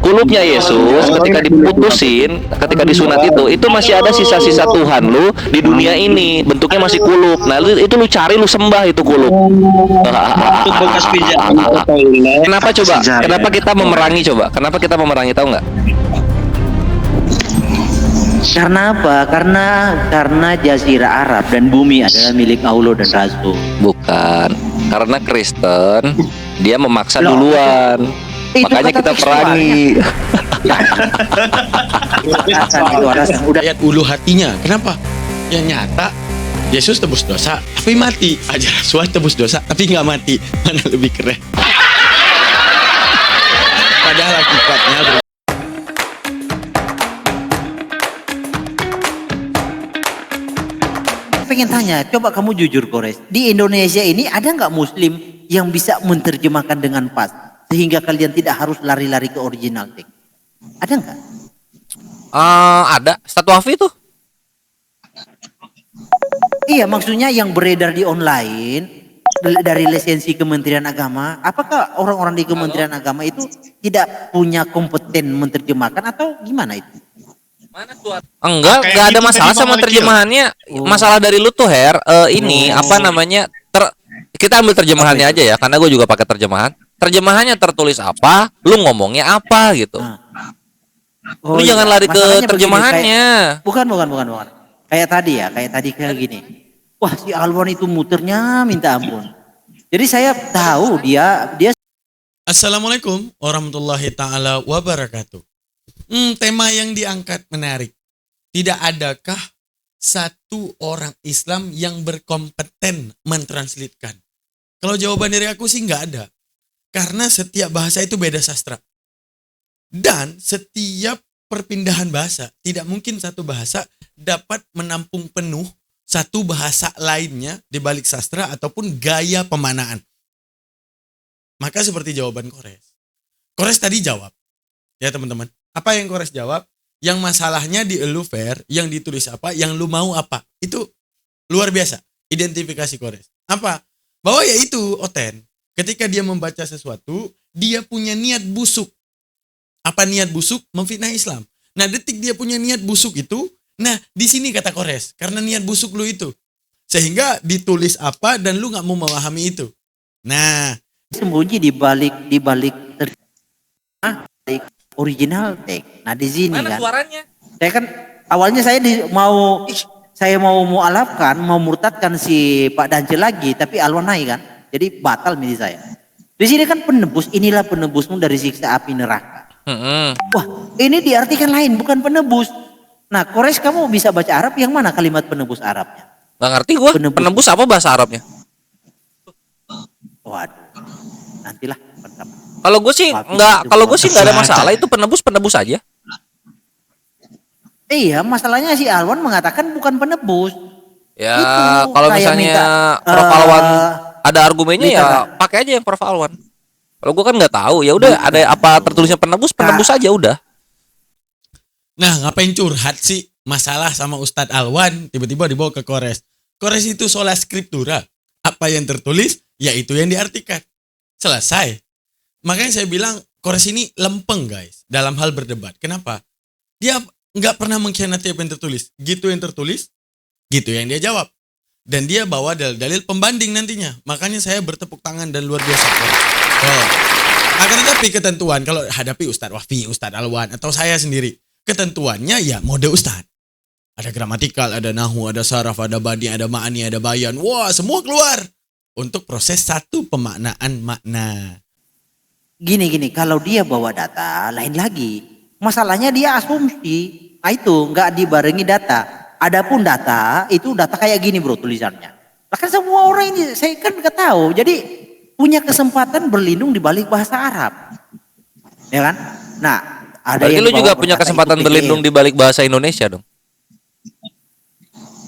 kulupnya Yesus ketika diputusin, ketika disunat itu masih ada sisa-sisa Tuhan lu di dunia ini, bentuknya masih kulup. Nah, itu lu cari, lu sembah itu kulup. Itu bekas pijakan Kenapa coba? Kenapa kita memerangi coba? Kenapa kita memerangi, tahu nggak? Karena apa? Karena jazirah Arab dan bumi adalah milik Allah dan Rasul. Bukan. Karena Kristen dia memaksa duluan. Makanya kita perangi. Ayat ulu hatinya. Kenapa? Yang nyata Yesus tebus dosa tapi mati. Ajar Rasul tebus dosa tapi nggak mati. Mana lebih keren? Padahal hakikatnya Pengen tanya, coba kamu jujur Kores, di Indonesia ini ada nggak Muslim yang bisa menerjemahkan dengan pas sehingga kalian tidak harus lari-lari ke original text? Ada nggak? Ada Ustadz Wafi tuh. Iya, maksudnya yang beredar di online dari lisensi Kementerian Agama, apakah orang-orang di Kementerian Agama itu tidak punya kompeten menerjemahkan atau gimana itu? Enggak ada masalah sama terjemahannya. Masalah dari lu tuh ini apa namanya? Kita ambil terjemahannya aja ya, karena gue juga pakai terjemahan. Terjemahannya tertulis apa, lu ngomongnya apa gitu. Lu jangan lari ke terjemahannya. Bukan. Kayak tadi kayak gini. Wah, si Alwan itu muternya minta ampun. Jadi saya tahu dia Assalamualaikum warahmatullahi taala wabarakatuh. Tema yang diangkat menarik. Tidak adakah satu orang Islam yang berkompeten mentranslitkan? Kalau jawaban dari aku sih nggak ada. Karena setiap bahasa itu beda sastra. Dan setiap perpindahan bahasa, tidak mungkin satu bahasa dapat menampung penuh satu bahasa lainnya di balik sastra ataupun gaya pemanaan. Maka seperti jawaban Kores. Kores tadi jawab. Ya teman-teman. Apa yang Kores jawab? Yang masalahnya di elu fair, yang ditulis apa, yang lu mau apa. Itu luar biasa. Identifikasi Kores. Apa? Bahwa ya itu Oten. Ketika dia membaca sesuatu, dia punya niat busuk. Apa niat busuk? Memfitnah Islam. Nah, detik dia punya niat busuk itu, nah di sini kata Kores, karena niat busuk lu itu. Sehingga ditulis apa dan lu gak mau memahami itu. Nah, sembunyi di balik original text. Nah di sini Mana kan. suaranya? Saya kan awalnya saya mau mualafkan, mau murtadkan si Pak Dance lagi, tapi Alwan naik kan. Jadi batal milih saya. Di sini kan penebus, inilah penebusmu dari siksa api neraka. Wah, ini diartikan lain, bukan penebus. Nah, Kores kamu bisa baca Arab, yang mana kalimat penebus Arabnya? Nggak ngerti gue. Penebus apa bahasa Arabnya? Waduh, nantilah. Kalau gue sih nggak ada masalah, itu penebus aja. Iya, masalahnya si Alwan mengatakan bukan penebus. Ya, itu, kalau misalnya Prof Alwan ada argumennya ya pakai aja yang Prof Alwan. Kalau gue kan nggak tahu, ya udah ada apa tertulisnya penebus aja udah. Nah, ngapain curhat sih masalah sama Ustadz Alwan tiba-tiba dibawa ke Kores. Kores itu sola scriptura. Apa yang tertulis, ya itu yang diartikan. Selesai. Makanya saya bilang Kores ini lempeng guys dalam hal berdebat. Kenapa? Dia nggak pernah mengkhianati apa yang tertulis. Gitu yang tertulis, gitu yang dia jawab. Dan dia bawa dalil-dalil pembanding nantinya. Makanya saya bertepuk tangan dan luar biasa. Akan tetapi ketentuan kalau hadapi Ustadz Wafi, Ustadz Alwan atau saya sendiri, ketentuannya ya mode Ustadz. Ada gramatikal, ada nahu, ada saraf, ada badi, ada ma'ani, ada bayan. Wah, semua keluar untuk proses satu pemaknaan makna. Gini, kalau dia bawa data, lain lagi. Masalahnya dia asumsi. Nah itu, nggak dibarengi data. Adapun data, itu data kayak gini bro tulisannya. Lah kan semua orang ini, saya kan nggak tahu. Jadi, punya kesempatan berlindung di balik bahasa Arab. Ya kan? Nah, ada berarti yang lu juga punya kesempatan berlindung di balik bahasa Indonesia dong?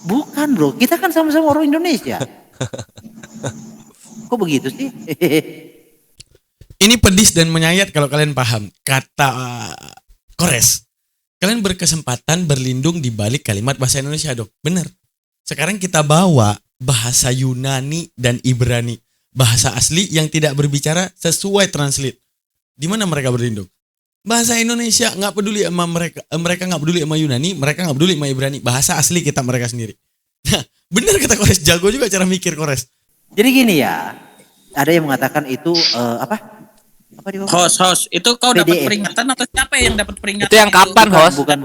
Bukan bro, kita kan sama-sama orang Indonesia. Kok begitu sih? Ini pedis dan menyayat kalau kalian paham. Kata Kores, kalian berkesempatan berlindung di balik kalimat bahasa Indonesia dong. Bener. Sekarang kita bawa bahasa Yunani dan Ibrani. Bahasa asli yang tidak berbicara sesuai translate. Di mana mereka berlindung? Bahasa Indonesia nggak peduli sama mereka, mereka nggak peduli sama Yunani, mereka nggak peduli sama Ibrani. Bahasa asli kita mereka sendiri. Nah, bener kata Kores, jago juga cara mikir Kores. Jadi gini ya, ada yang mengatakan itu apa? Apa di bawah? Host, itu kau dapat PDF. peringatan atau siapa yang dapat peringatan? Itu yang kapan, host? Bukan.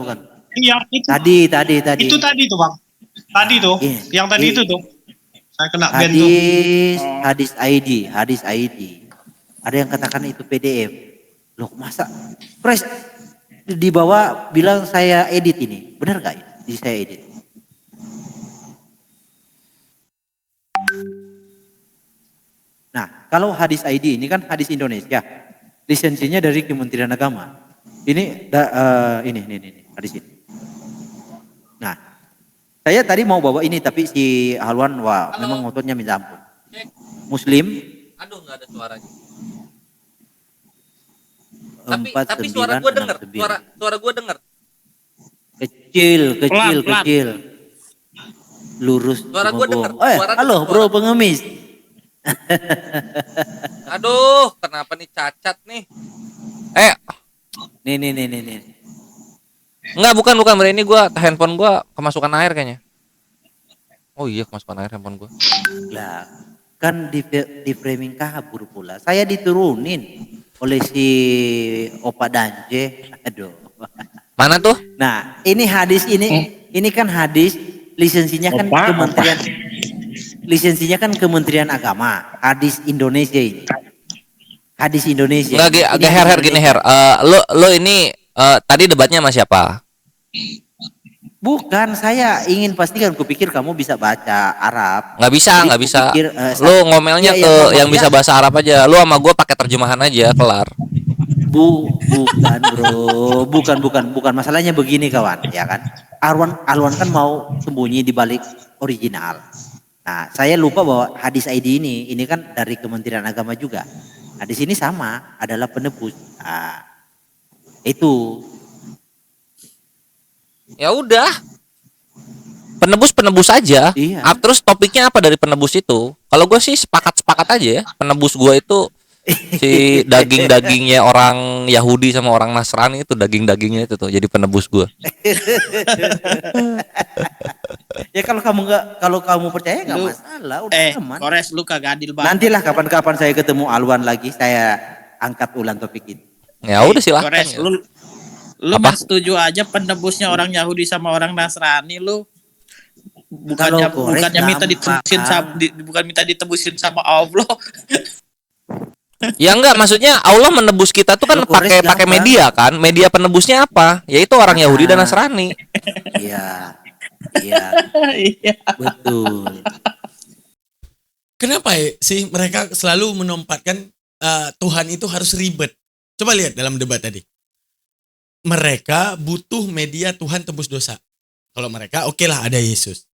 Iya, itu. Tadi. Itu tadi tuh, Bang. Tadi tuh. Iya. Yang tadi Iya. itu tuh. Saya kena ban tuh. Hadis ID. Ada yang katakan itu PDF. Loh, masa Pres di bawah bilang saya edit ini. Benar gak ya? Jadi saya edit. Nah, kalau hadis ID ini kan hadis Indonesia. Lisensinya dari Kementerian Agama. Ini ini hadis ini. Nah, saya tadi mau bawa ini tapi si Halwan wah memang ngototnya minta ampun. Muslim. Aduh, nggak ada suaranya. 4, Tapi suara 9, gue denger. 6, 9. Suara gue denger. Kecil. Pelan. Lurus. Suara gua denger. Suara Halo gua. bro pengemis. Aduh, kenapa nih cacat nih? Nih. Enggak, bukan. Bro. Ini gua handphone gua kemasukan air kayaknya. Oh iya, kemasukan air handphone gua. Lah, kan di framing kabur pula. Saya diturunin oleh si Opa Danje. Aduh. Mana tuh? Nah, ini hadis ini kan hadis lisensinya kan Kementerian Agama. Hadis Indonesia ini. Hadis Indonesia. Enggak, Ini Her gini Her. Lo ini tadi debatnya sama siapa? Bukan, saya ingin pastikan. Kupikir kamu bisa baca Arab. Nggak bisa. kupikir, Lo ngomelnya iya, ke ngomongnya- yang bisa bahasa Arab aja. Lo sama gua pakai terjemahan aja, kelar. Bukan bro, bukan. Masalahnya begini kawan, ya kan? Alwan kan mau sembunyi di balik original. Nah, saya lupa bahwa hadis ID ini kan dari Kementerian Agama juga. Hadis ini sama, adalah penebus. Nah, itu. Ya udah. Penebus aja. Iya. Terus topiknya apa dari penebus itu? Kalau gue sih sepakat aja ya. Penebus gue itu si dagingnya orang Yahudi sama orang Nasrani itu dagingnya itu tuh jadi penebus gue. Ya kalau kamu percaya nggak masalah, udah aman. Kores lu kagak adil banget. Nantilah kapan-kapan saya ketemu Alwan lagi, saya angkat ulang topik itu. Ya udah silahkan. Kores, Ya. lu Apa? mah setuju aja penebusnya orang Yahudi sama orang Nasrani lu. Bukannya Kalau Kores bukan minta ditebusin sama Allah. Ya enggak, maksudnya Allah menebus kita tuh kan Kalau Kores pakai gampang. media kan. Media penebusnya apa? Yaitu orang Yahudi dan Nasrani. Iya, Iya. betul. Kenapa ya sih mereka selalu menempatkan Tuhan itu harus ribet? Coba lihat dalam debat tadi. Mereka butuh media Tuhan tebus dosa. Kalau mereka oke lah ada Yesus.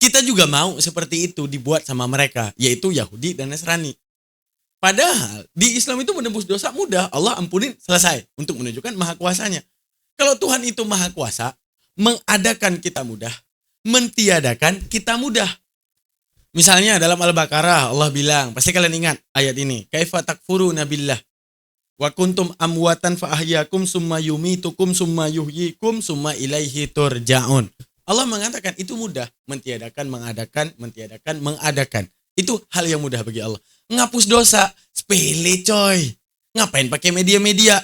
Kita juga mau seperti itu dibuat sama mereka, yaitu Yahudi dan Nasrani. Padahal di Islam itu menebus dosa mudah, Allah ampunin, selesai, untuk menunjukkan maha kuasanya. Kalau Tuhan itu maha kuasa, mengadakan kita mudah, mentiadakan kita mudah. Misalnya dalam Al-Baqarah Allah bilang, pasti kalian ingat ayat ini, kaifa takfuruna billah wa kuntum amwatan fa ahyakum summa yumitukum summa yuhyikum summa ilaihi turja'un. Allah mengatakan itu mudah, mentiadakan, mengadakan. Itu hal yang mudah bagi Allah. Ngapus dosa, sepele coy. Ngapain pakai media-media?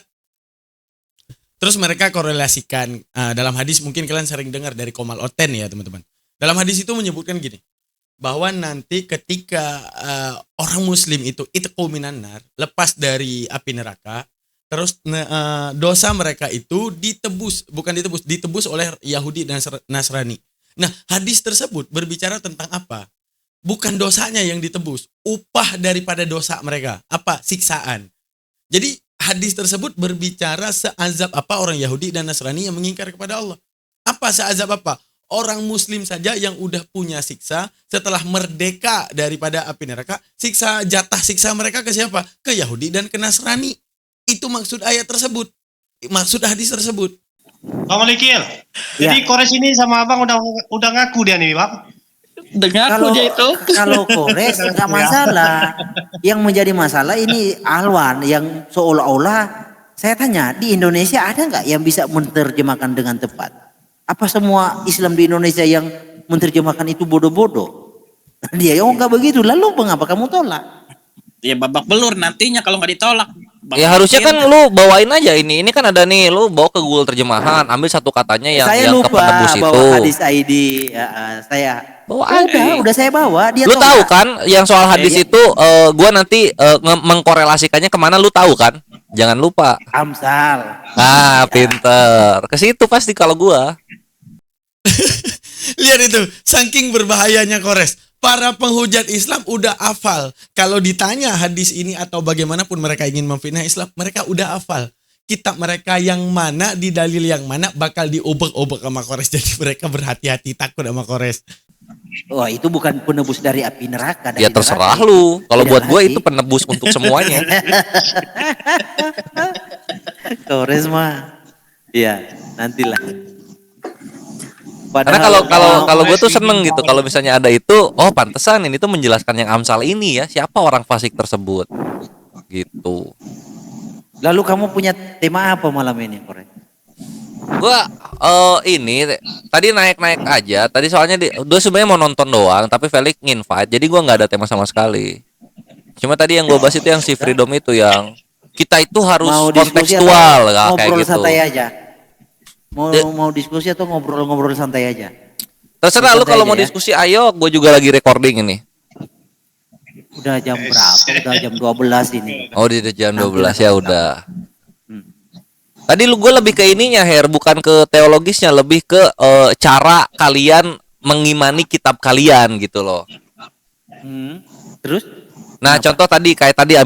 Terus mereka korelasikan dalam hadis, mungkin kalian sering dengar dari Komal Oten ya teman-teman. Dalam hadis itu menyebutkan gini, bahwa nanti ketika orang muslim itu minan nar, lepas dari api neraka, terus dosa mereka itu ditebus oleh Yahudi dan Nasrani. Nah, hadis tersebut berbicara tentang apa? Bukan dosanya yang ditebus, upah daripada dosa mereka. Apa? Siksaan. Jadi hadis tersebut berbicara seazab apa orang Yahudi dan Nasrani yang mengingkar kepada Allah. Apa seazab apa? Orang muslim saja yang udah punya siksa setelah merdeka daripada api neraka, jatah siksa mereka ke siapa? Ke Yahudi dan ke Nasrani. Itu maksud ayat tersebut. Maksud hadis tersebut. Bang Malikil. Jadi Kores ini sama Abang udah ngaku dia nih, Bang. Dengar Kalau aja itu. kalau Kores nggak masalah. Yang menjadi masalah ini Alwan yang seolah-olah Saya tanya, di Indonesia ada nggak yang bisa menerjemahkan dengan tepat? Apa semua Islam di Indonesia yang menerjemahkan itu bodoh-bodoh? Dia, oh nggak begitu. Lalu mengapa kamu tolak? Ya babak belur nantinya kalau nggak ditolak. Ya harusnya kan lu bawain aja ini. Ini kan ada nih, lu bawa ke Google terjemahan, ambil satu katanya Saya yang ke lupa penebus bawa itu. hadis ID. Saya Bawa aja. udah saya bawa. Dia Lu tolak. tahu kan yang soal hadis Ya. itu gua nanti mengkorelasikannya kemana, lu tahu kan? Jangan lupa. Amsal. Ah, pinter. Ke situ pasti kalau gua. Lihat itu, saking berbahayanya Kores. Para penghujat Islam udah hafal. Kalau ditanya hadis ini atau bagaimanapun mereka ingin memfitnah Islam, mereka udah hafal. Kitab mereka yang mana, di dalil yang mana bakal diobek-obek sama Kores. Jadi mereka berhati-hati, takut sama Kores. Wah, itu bukan penebus dari api neraka. Ya dari terserah neraka. lu. Kalau Tidak buat gua hati. itu penebus untuk semuanya. Kores mah. Iya, nantilah. Karena kalau gue tuh seneng gitu kalau misalnya ada itu, oh pantesan ini tuh menjelaskan yang Amsal ini ya, siapa orang fasik tersebut gitu. Lalu kamu punya tema apa malam ini, Kores? Gua ini tadi naik aja, tadi soalnya gue sebenarnya mau nonton doang, tapi Felix nginvite, jadi gua nggak ada tema sama sekali. Cuma tadi yang gue bahas itu yang si Freedom itu, yang kita itu harus diskusi kontekstual atau kayak ngobrol gitu. santai aja. Mau diskusi atau ngobrol-ngobrol santai aja. Terserah lu Santai kalau aja mau ya. diskusi, ayo. Gue juga lagi recording ini. Udah jam berapa? Udah jam 12 ini. Oh, di jam 12 ya udah. Hmm. Tadi gue lebih ke ininya, Her, bukan ke teologisnya, lebih ke cara kalian mengimani kitab kalian gitu loh. Terus? Nah, contoh tadi kayak tadi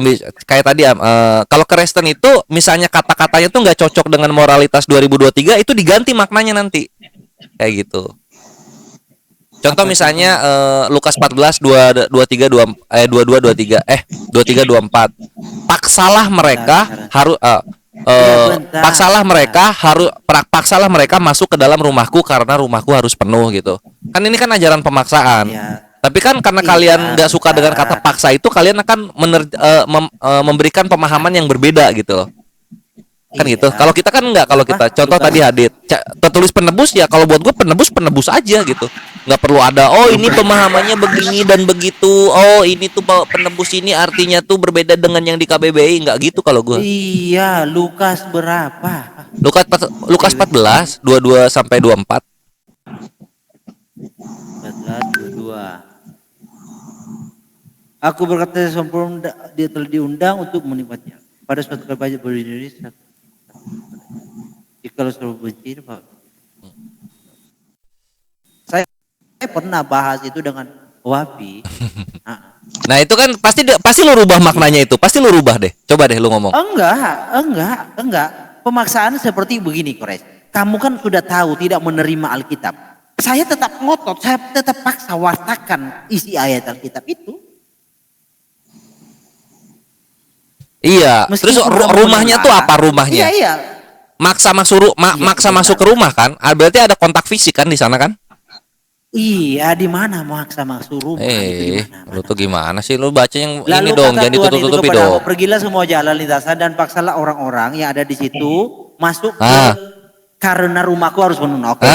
kalau Kristen itu misalnya kata-katanya tuh nggak cocok dengan moralitas 2023, itu diganti maknanya nanti. Kayak gitu. Contoh misalnya Lukas 14 23 24. Paksalah mereka paksalah mereka masuk ke dalam rumahku karena rumahku harus penuh gitu. Kan ini kan ajaran pemaksaan. Ya. Tapi kan karena Iya, kalian nggak suka dengan kata paksa itu, kalian akan memberikan pemahaman yang berbeda gitu loh. Kan Iya. gitu. Kalau kita kan enggak, kalau kita contoh tadi hadit tertulis penebus, ya kalau buat gue penebus aja gitu. Nggak perlu ada ini pemahamannya begini dan begitu. Oh, ini tuh penebus ini artinya tuh berbeda dengan yang di KBBI, nggak gitu kalau gue. Iya, Lukas berapa? Lukas 14 22 sampai 24. 14, 22. Aku berkata sempurna, dia telah diundang untuk menikmatinya. Pada suatu kali berdiri jika selalu benci, Pak. Saya pernah bahas itu dengan Wapi. Nah, itu kan pasti lu rubah maknanya itu. Pasti lu rubah deh. Coba deh lu ngomong. Enggak. Pemaksaan seperti begini, Kores. Kamu kan sudah tahu tidak menerima Alkitab. Saya tetap ngotot, saya tetap paksa wartakan isi ayat Alkitab itu. Iya. Meskipun Terus kamu rumahnya tuh menolak. apa rumahnya? Iya. Maksa masuk ke rumah kan? Berarti ada kontak fisik kan di sana kan? Iya, di mana maksa masuk rumah? Itu di mana? Lu tuh gimana sih? Lu baca yang Lalu ini dong, kata jangan Tuhan itu ditutup-tutupi kepada dong. aku, pergilah semua jalan lintasan dan paksalah orang-orang yang ada di situ masuk karena rumahku harus penuh. Oke.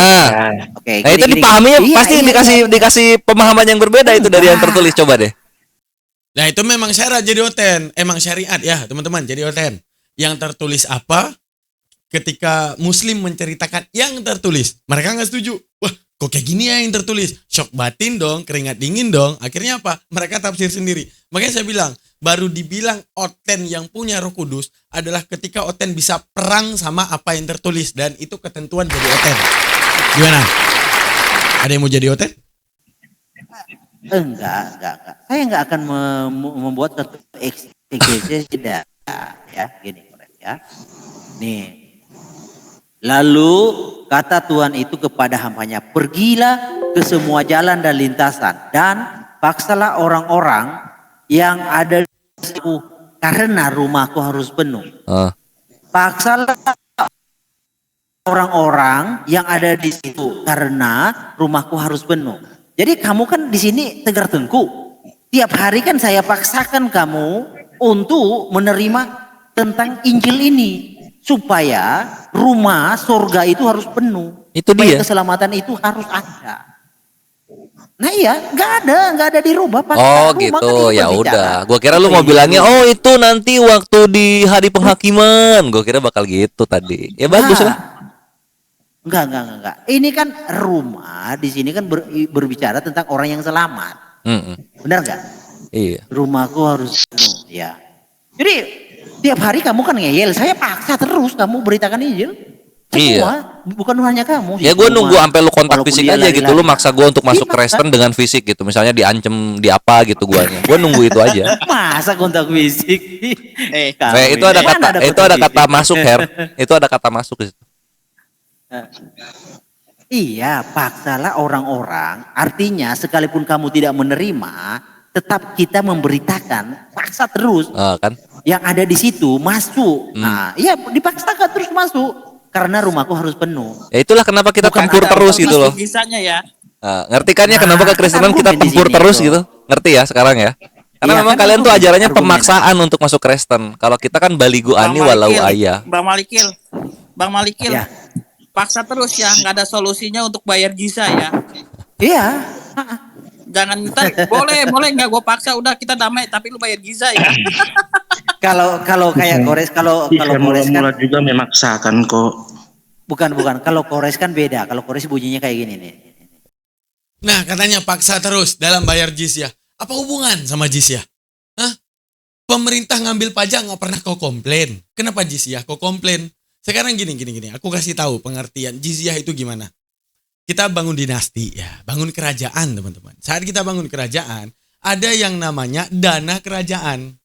Oke. Nah, itu dipahaminya pasti dikasih pemahaman yang berbeda itu dari yang tertulis. Coba deh. Nah itu memang syarat jadi oten. Emang syariat ya teman-teman jadi oten. Yang tertulis apa? Ketika Muslim menceritakan yang tertulis, mereka nggak setuju. Wah, kok kayak gini ya yang tertulis? Shock batin dong, keringat dingin dong. Akhirnya apa? Mereka tafsir sendiri. Makanya saya bilang, baru dibilang oten yang punya Roh Kudus adalah ketika oten bisa perang sama apa yang tertulis, dan itu ketentuan jadi oten. Gimana? Ada yang mau jadi oten? Enggak. Saya enggak akan membuat satu eksegesis tidak ya, gini ya. Nih. Lalu kata Tuhan itu kepada hambanya, pergilah ke semua jalan dan lintasan dan paksalah orang-orang yang ada di situ karena rumahku harus penuh. Paksalah orang-orang yang ada di situ karena rumahku harus penuh. Jadi kamu kan di sini tegar tengku. Tiap hari kan saya paksakan kamu untuk menerima tentang Injil ini. supaya rumah surga itu harus penuh. Itu Supaya dia. keselamatan itu harus ada. Nah iya, nggak ada dirubah. Pas Oh rumah gitu, kan ya berbicara. udah. Gua kira lu mau Iya. bilangnya, oh itu nanti waktu di hari penghakiman. Gua kira bakal gitu tadi. Ya bagus lah. Enggak. Ini kan rumah di sini kan berbicara tentang orang yang selamat. Mm-mm. Benar nggak? Iya. Rumahku harus penuh, ya. Jadi tiap hari kamu kan ngeyel, saya paksa terus kamu beritakan Injil. Semua, bukan hanya kamu. Ya gue nunggu sampai lu kontak Walaupun fisik dia aja gitu. lari-lari. Lu maksa gue untuk masuk Iya, Kristen dengan fisik gitu. Misalnya diancem di apa gitu guanya. Gue nunggu itu aja. Masa kontak fisik? Itu ada kata masuk, Her. Itu ada kata masuk di situ. Iya, paksalah orang-orang. Artinya sekalipun kamu tidak menerima, tetap kita memberitakan, paksa terus. Kan? Yang ada di situ masuk. Nah, iya dipaksakan terus masuk. Karena rumahku harus penuh. Ya itulah kenapa kita Bukan tempur ada terus orang gitu loh. Kisahnya ya. Ngerti kan ya kenapa kekristenan kita argumen di tempur sini terus tuh. gitu? Ngerti ya sekarang ya? Karena Iya, memang kan kalian tuh argumen. ajarannya pemaksaan untuk masuk Kristen. Kalau kita kan baligu ani walau ayah. Bang Malikil. Ya. Paksa terus ya, nggak ada solusinya untuk bayar Giza ya. Iya. Jangan ntar boleh nggak gue paksa udah kita damai tapi lu bayar Giza ya. Kalau kayak Kores kalau Iya, Kores kan mula-mula juga memaksakan kok. bukan kalau Kores kan beda. Kalau Kores bunyinya kayak gini nih. Nah, katanya paksa terus dalam bayar jizyah. Apa hubungan sama jizyah? Hah? Pemerintah ngambil pajak nggak pernah kau komplain. Kenapa jizyah kau komplain? Sekarang gini. Aku kasih tahu pengertian jizyah itu gimana. Kita bangun dinasti ya, bangun kerajaan teman-teman. Saat kita bangun kerajaan, ada yang namanya dana kerajaan.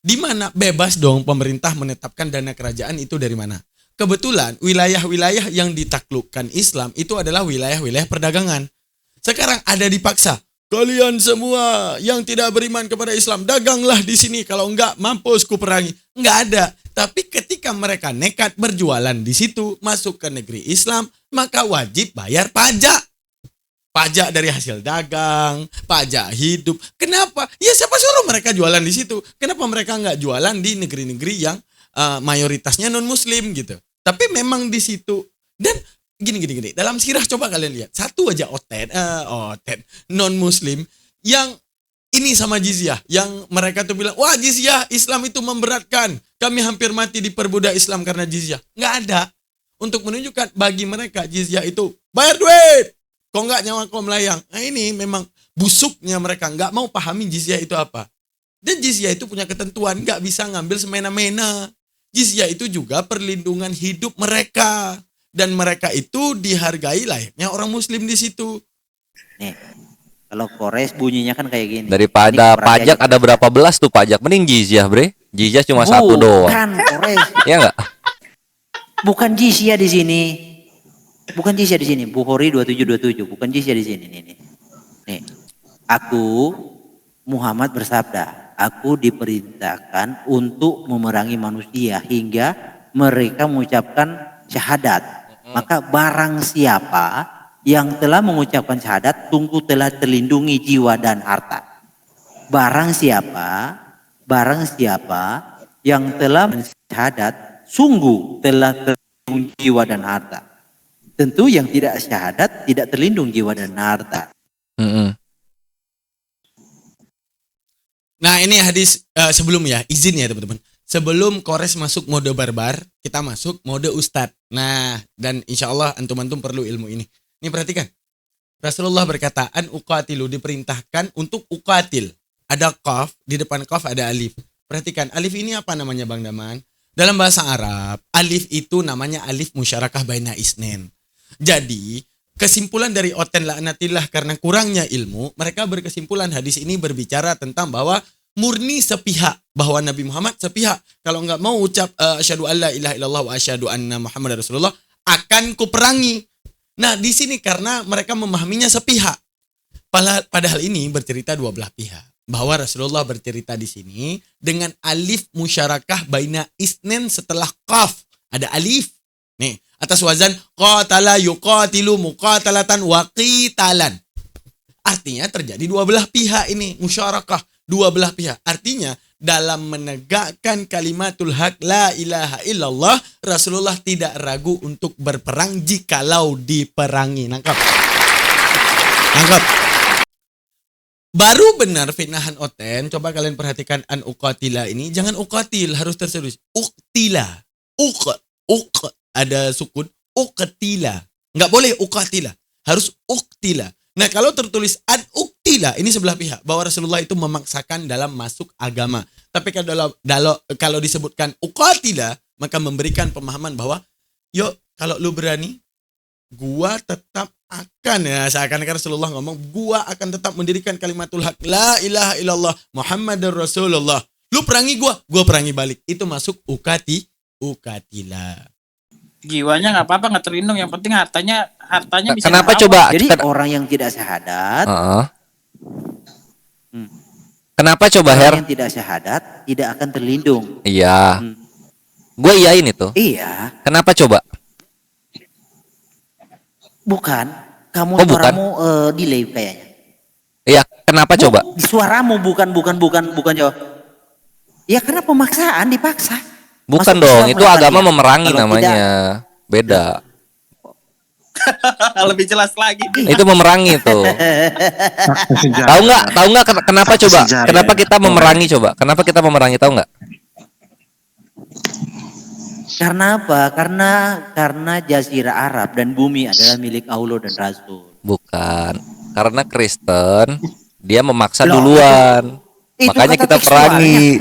Di mana bebas dong pemerintah menetapkan dana kerajaan itu dari mana. Kebetulan wilayah-wilayah yang ditaklukkan Islam itu adalah wilayah-wilayah perdagangan. Sekarang ada dipaksa. Kalian semua yang tidak beriman kepada Islam, daganglah di sini. Kalau enggak, mampus ku perangi. Enggak ada. Tapi ketika mereka nekat berjualan di situ, masuk ke negeri Islam, maka wajib bayar pajak. Pajak dari hasil dagang, pajak hidup. Kenapa? Ya siapa suruh mereka jualan di situ? Kenapa mereka enggak jualan di negeri-negeri yang mayoritasnya non-muslim gitu? Tapi memang di situ. Dan gini. Dalam sirah coba kalian lihat. Satu aja otet non-muslim yang ini sama jizyah. Yang mereka tuh bilang, wah jizyah Islam itu memberatkan. Kami hampir mati diperbudak Islam karena jizyah. Nggak ada. Untuk menunjukkan bagi mereka jizyah itu bayar duit. Kok nggak nyawa kau melayang. Nah ini memang busuknya mereka. Nggak mau pahami jizyah itu apa. Dan jizyah itu punya ketentuan. Nggak bisa ngambil semena-mena. Jizyah itu juga perlindungan hidup mereka. Dan mereka itu dihargai layaknya orang muslim di situ. Nih. Kalau Kores bunyinya kan kayak gini. Daripada Ini pajak perhatian. ada berapa belas tuh pajak. Mending jizyah bre. Jizyah cuma satu doang. Bukan Kores. Ya enggak? Bukan jizyah di sini. Bukan jizyah di sini. Bukhari 2727. Bukan jizyah di sini. Nih. Aku Muhammad bersabda, aku diperintahkan untuk memerangi manusia hingga mereka mengucapkan syahadat. Maka barang siapa yang telah mengucapkan syahadat, sungguh telah terlindungi jiwa dan harta. Barang siapa yang telah syahadat, sungguh telah terlindungi jiwa dan harta. Tentu yang tidak syahadat tidak terlindung jiwa dan harta. Nah ini hadis sebelum ya, izin ya teman-teman. Sebelum Kores masuk mode barbar, kita masuk mode ustad. Nah, dan insya Allah antum-antum perlu ilmu ini. Ini perhatikan. Rasulullah berkata, an uqatilu, diperintahkan untuk uqatil. Ada qaf, di depan qaf ada alif. Perhatikan, alif ini apa namanya Bang Daman? Dalam bahasa Arab, alif itu namanya alif musyarakah baina isnin. Jadi, kesimpulan dari oten la'natillah karena kurangnya ilmu, mereka berkesimpulan hadis ini berbicara tentang bahwa murni sepihak, bahwa Nabi Muhammad sepihak. Kalau enggak mau ucap asyhadu alla ilaha illallah wa asyhadu anna Muhammadar Rasulullah, akan kuperangi. Nah, di sini karena mereka memahaminya sepihak. Padahal ini bercerita dua belah pihak. Bahwa Rasulullah bercerita di sini dengan alif musyarakah baina isnin setelah qaf. Ada alif. Nih, atas wazan qatala yuqatilu muqatalatan wa qitalan. Artinya terjadi dua belah pihak ini, musyarakah. Dua belah pihak. Artinya dalam menegakkan kalimatul haq la ilaha illallah, Rasulullah tidak ragu untuk berperang jikalau diperangi. Nangkap. Nangkap. Baru benar fitnahan Oten. Coba kalian perhatikan an uqatila ini. Jangan uqatil, harus tertulis uqtila. Ada sukun. Uqtila. Nggak boleh uqatila. Harus uqtila. Nah, kalau tertulis an uqtila, ini sebelah pihak. Bahwa Rasulullah itu memaksakan dalam masuk agama. Tapi kalau disebutkan uqatila, maka memberikan pemahaman bahwa, yuk, kalau lu berani, gua tetap akan, ya seakan-akan Rasulullah ngomong, gua akan tetap mendirikan kalimatul haq la ilaha illallah Muhammadur Rasulullah. Lu perangi gua perangi balik. Itu masuk ukatila. Jiwanya nggak apa-apa, nggak terlindung. Yang penting hartanya bisa Kenapa dirawat. coba? Jadi orang yang tidak syahadat, Heeh. Kenapa coba Her? orang yang tidak syahadat tidak akan terlindung. Iya. Hmm. Gue iyain itu. Iya, Kenapa coba? bukan. Kamu Oh, bukan? suaramu delay kayaknya. Iya, kenapa coba? Suaramu bukan jawab. Ya karena pemaksaan, dipaksa. Bukan Masuk dong, Islam itu kenapa agama dia? memerangi Kalau namanya. tidak, Beda. Lebih jelas lagi. Itu memerangi tuh. Sejarah. Tahu nggak kenapa coba? Sejarah. Kenapa kita memerangi coba? Kenapa kita memerangi, tahu nggak? Karena apa? Karena jazirah Arab dan bumi adalah milik Allah dan Rasul. Bukan. Karena Kristen dia memaksa Loh, duluan. itu Makanya kata kita perangi.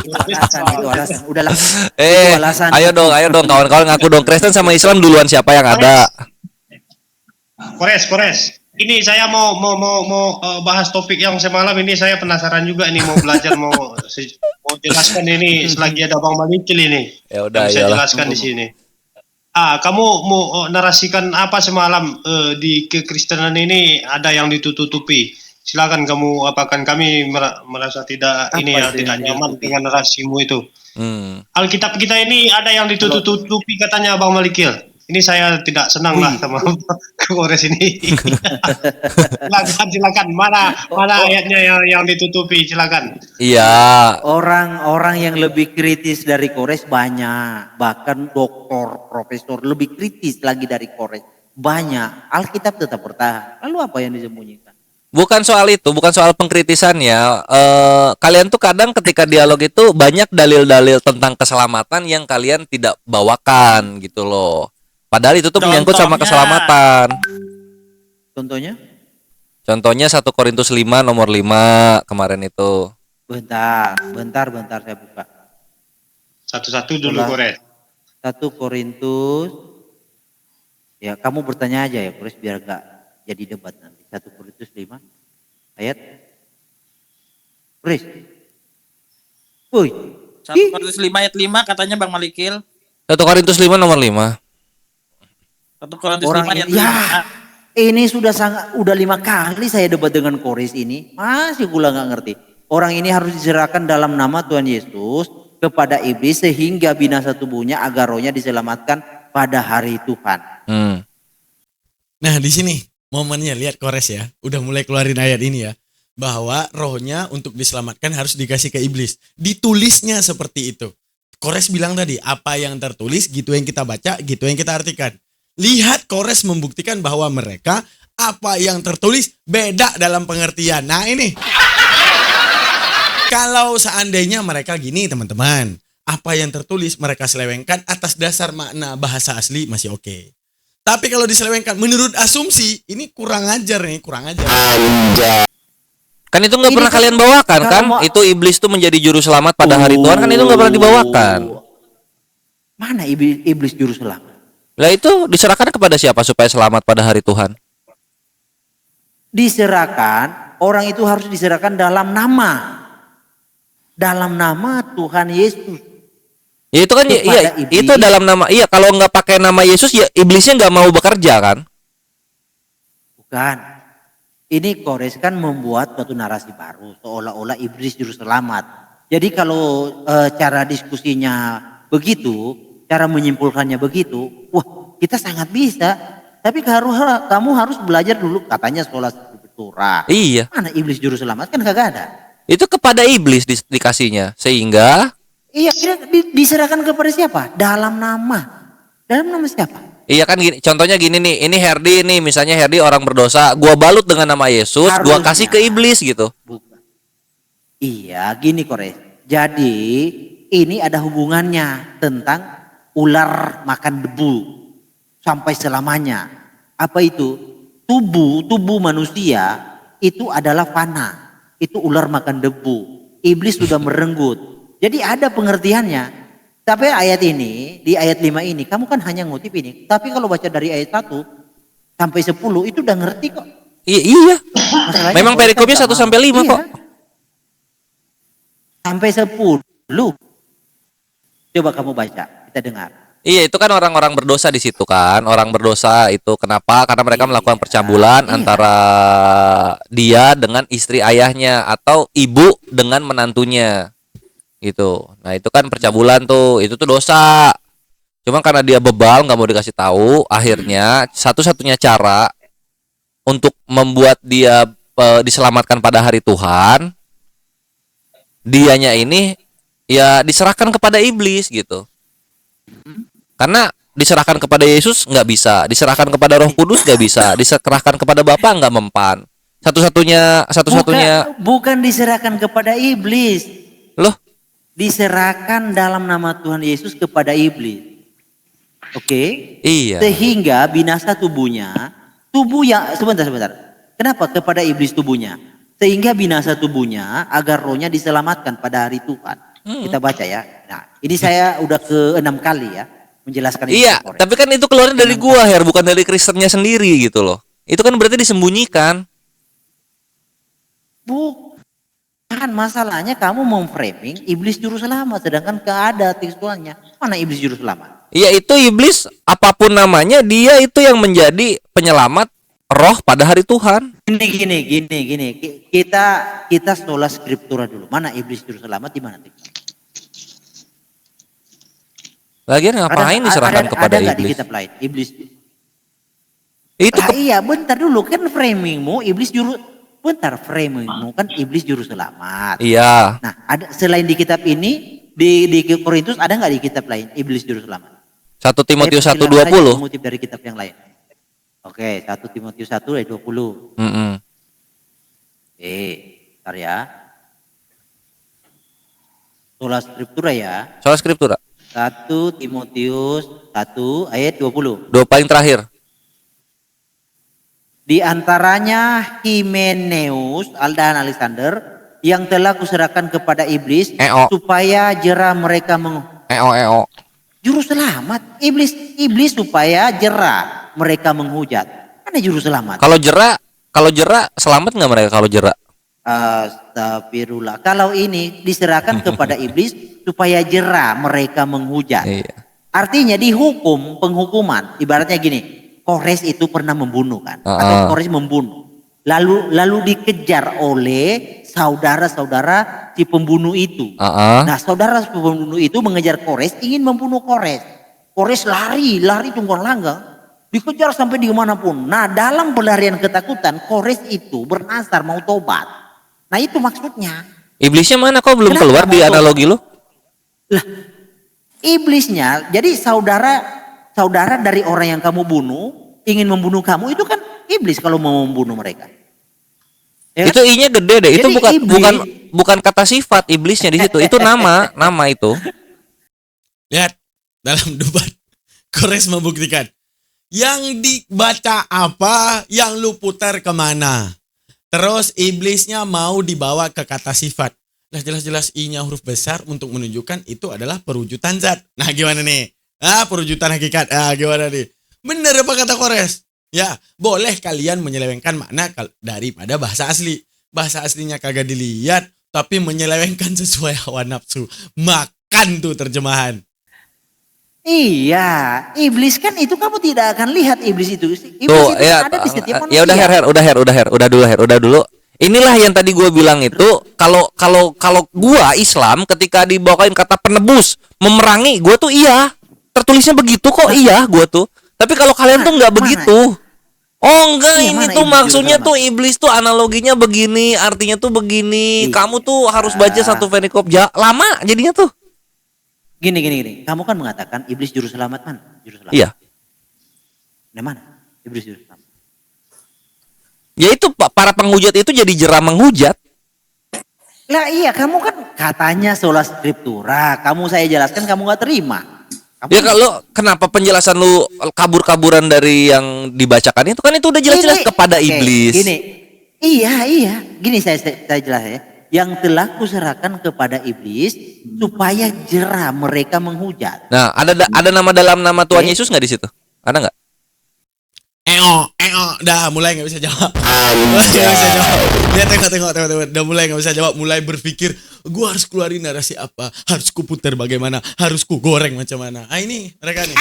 Itu alasan. Udahlah. Eh, Itu alasan. ayo dong kawan-kawan ngaku dong, Kristen sama Islam duluan siapa yang ada? Kores. Ini saya mau bahas topik yang semalam ini. Saya penasaran juga ini, mau belajar, mau jelaskan ini selagi ada Bang Malikil ini. Ya udah, Yang bisa iyalah. jelaskan di sini. Kamu mau narasikan apa semalam di kekristenan ini ada yang ditutupi? Silakan kamu apakan, kami merasa tidak Apa ini ya, itu tidak yang nyaman ditutupi? dengan narasimu itu. Hmm. Alkitab kita ini ada yang ditutupi katanya Bang Malikil. Ini saya tidak senang lah sama Kores ini. silakan. Mana ayatnya yang ditutupi, silakan. Iya. Orang-orang yang lebih kritis dari Kores banyak. Bahkan doktor, profesor lebih kritis lagi dari Kores. Banyak. Alkitab tetap bertahan. Lalu apa yang disembunyikan? Bukan soal itu, bukan soal pengkritisannya. Kalian tuh kadang ketika dialog itu banyak dalil-dalil tentang keselamatan yang kalian tidak bawakan gitu loh. Padahal itu tuh menyangkut sama Contohnya. keselamatan. Contohnya? Contohnya 1 Korintus 5 nomor 5 kemarin itu. Bentar saya buka. Satu-satu dulu, Coba. Kores. 1 Korintus. Ya, kamu bertanya aja ya, Kores, biar enggak jadi debat nanti. 1 Korintus 5 ayat. Kores. Woi. 1 Korintus 5 ayat 5 katanya Bang Malikil. 1 Korintus 5 nomor 5. 1 Korintus Orang 5 ayat ini, 5. ini udah 5 kali saya debat dengan Kores ini. Masih gula nggak ngerti. Orang ini harus diserahkan dalam nama Tuhan Yesus kepada iblis sehingga binasa tubuhnya agar rohnya diselamatkan pada hari Tuhan. Nah, di sini momennya, lihat Kores ya. Udah mulai keluarin ayat ini ya. Bahwa rohnya untuk diselamatkan harus dikasih ke iblis. Ditulisnya seperti itu. Kores bilang tadi, apa yang tertulis gitu yang kita baca, gitu yang kita artikan. Lihat Kores membuktikan bahwa mereka apa yang tertulis beda dalam pengertian. Nah ini. Kalau seandainya mereka gini teman-teman. Apa yang tertulis mereka selewengkan atas dasar makna bahasa asli masih oke. Tapi kalau diselewengkan menurut asumsi, ini kurang ajar nih, kurang ajar. Kan itu nggak Ini pernah kan kalian bawakan kalau kan? mau- Itu iblis tuh menjadi juru selamat pada hari Tuhan, kan itu nggak pernah dibawakan. Mana iblis juru selamat? Lah itu diserahkan kepada siapa supaya selamat pada hari Tuhan? Diserahkan, orang itu harus diserahkan dalam nama. Dalam nama Tuhan Yesus. Ya itu kan Kepada iya iblis. itu dalam nama, iya kalau nggak pakai nama Yesus ya iblisnya nggak mau bekerja kan? Bukan. Ini Kores kan membuat suatu narasi baru. Seolah-olah iblis juru selamat. Jadi kalau cara diskusinya begitu, cara menyimpulkannya begitu, wah kita sangat bisa. Tapi kamu harus belajar dulu, katanya sekolah Torah. Iya. Mana iblis juru selamat, kan kagak ada. Itu kepada iblis dikasihnya. Sehingga Iya, diserahkan kepada siapa? Dalam nama. Dalam nama siapa? iya kan gini, contohnya gini nih, ini Herdi nih, misalnya Herdi orang berdosa, gua balut dengan nama Yesus, gua Harusnya. kasih ke iblis gitu. Bukan. Iya, gini Kores. Jadi ini ada hubungannya tentang ular makan debu sampai selamanya. Apa itu? Tubuh manusia itu adalah fana. Itu ular makan debu. Iblis sudah merenggut. Jadi ada pengertiannya. Tapi ayat ini, di ayat 5 ini, kamu kan hanya ngutip ini. Tapi kalau baca dari ayat 1 sampai 10 itu udah ngerti kok. Iya. Masalahnya Memang Kores perikopnya kan 1 sampai 5 iya. kok. Sampai 10. Coba kamu baca, kita dengar. Iya, itu kan orang-orang berdosa di situ kan. Orang berdosa itu kenapa? Karena mereka melakukan percabulan Iya. antara dia dengan istri ayahnya atau ibu dengan menantunya. Gitu. Nah, itu kan percabulan tuh. Itu tuh dosa. Cuma karena dia bebal nggak mau dikasih tahu, akhirnya satu-satunya cara untuk membuat dia diselamatkan pada hari Tuhan, dianya ini ya diserahkan kepada iblis gitu. Karena diserahkan kepada Yesus nggak bisa, diserahkan kepada Roh Kudus nggak bisa, diserahkan kepada Bapa nggak mempan. Satu-satunya Bukan diserahkan kepada iblis. loh. Diserahkan dalam nama Tuhan Yesus kepada iblis. Oke? Iya. Sehingga binasa tubuhnya, tubuh yang sebentar. Kenapa kepada iblis tubuhnya? Sehingga binasa tubuhnya agar rohnya diselamatkan pada hari Tuhan. Kita baca ya. Nah, ini saya udah ke-6 kali ya menjelaskan ini. Iya, tapi kan itu keluarnya dari gua, Her, bukan dari Kristennya sendiri gitu loh. Itu kan berarti disembunyikan. Bukan, masalahnya kamu memframing iblis juru selamat, sedangkan gak ada tekstualnya. Mana iblis juru selamat? Iya, itu iblis apapun namanya, dia itu yang menjadi penyelamat roh pada hari Tuhan. Gini. Kita sola scriptura dulu. Mana iblis juru selamat di mana? Lagian ngapain diserahkan kepada ada nggak di iblis? kitab lain? Iblis. Itu Iya, bentar dulu kan framingmu iblis juru. Bentar, framingmu kan iblis juru selamat. iya. Nah, ada selain di kitab ini di Korintus ada nggak di kitab lain iblis juru selamat? 1 Timotius Saya persilakan saja 1:20. mengutip dari kitab yang lain. Oke, 1 Timotius 1 ayat 20. Bentar ya. Sola scriptura ya. Soal skriptura. 1 Timotius 1 ayat 20. Dua paling terakhir. Di antaranya Himeneus dan Alexander yang telah kuserahkan kepada iblis supaya jerah mereka EO. Juru selamat. Iblis supaya jerah mereka menghujat. Mana juru selamat? Kalau jera selamat nggak mereka kalau jera? Astagfirullah. Kalau ini diserahkan kepada iblis supaya jerah mereka menghujat. Iya. Artinya dihukum penghukuman. Ibaratnya gini, Kores itu pernah membunuh kan? Atau Kores membunuh. Lalu dikejar oleh saudara-saudara si pembunuh itu. Nah, saudara pembunuh itu mengejar Kores, ingin membunuh Kores. Kores lari tunggang langgang, dikejar sampai dimanapun. Nah, dalam pelarian ketakutan, Kores itu bernasar mau tobat. Nah, itu maksudnya. Iblisnya mana kok belum keluar di analogi lu? Lah, iblisnya, jadi saudara dari orang yang kamu bunuh, ingin membunuh kamu, itu kan iblis kalau mau membunuh mereka. Ya kan? Itu I-nya gede deh. Itu Jadi bukan kata sifat iblisnya di situ. Itu nama itu. Lihat dalam debat Kores membuktikan yang dibaca apa, yang lu putar kemana. Terus iblisnya mau dibawa ke kata sifat. Nah, jelas-jelas I-nya huruf besar untuk menunjukkan itu adalah perwujudan zat. Nah, gimana nih? Perwujudan hakikat. Gimana nih? Bener apa kata Kores? Ya, boleh kalian menyelewengkan makna daripada bahasa asli. Bahasa aslinya kagak dilihat, tapi menyelewengkan sesuai hawa nafsu. Makan tuh terjemahan. Iya, iblis kan itu kamu tidak akan lihat iblis itu. Iblis Tuh, itu ya, ada di setiap manusia. ya udah dulu. Inilah yang tadi gue bilang itu, kalau gue Islam ketika dibawain kata penebus, memerangi, gue tuh iya. Tertulisnya begitu kok, iya gue tuh. Tapi kalau kalian tuh nggak begitu. Oh enggak, Iya, ini mana tuh iblis maksudnya juru tuh iblis tuh analoginya begini, artinya tuh begini. Iya. Kamu tuh harus baca satu perikop lama jadinya tuh. Gini. Kamu kan mengatakan iblis juru selamat mana? Juru selamat. Iya. Nah, mana? Iblis juru selamat. Ya itu para penghujat itu jadi jera menghujat. Lah iya, kamu kan katanya sola scriptura. Kamu saya jelaskan kamu nggak terima. Kamu Ya kalau kenapa penjelasan lu kabur-kaburan dari yang dibacakan itu kan itu udah jelas-jelas Ini- kepada oke, iblis. Gini. Iya. Gini saya jelas ya. Yang telah kuserahkan kepada iblis supaya jera mereka menghujat. Nah, ada nama dalam nama Tuhan Oke. Yesus nggak di situ? Ada nggak? Dah mulai nggak bisa jawab. Mulai nggak bisa jawab. Lihat tengok. Udah mulai nggak bisa jawab. Mulai berpikir, gua harus keluarin narasi apa? Harus kuputar bagaimana? Harus ku goreng macam mana? Ah ini mereka nih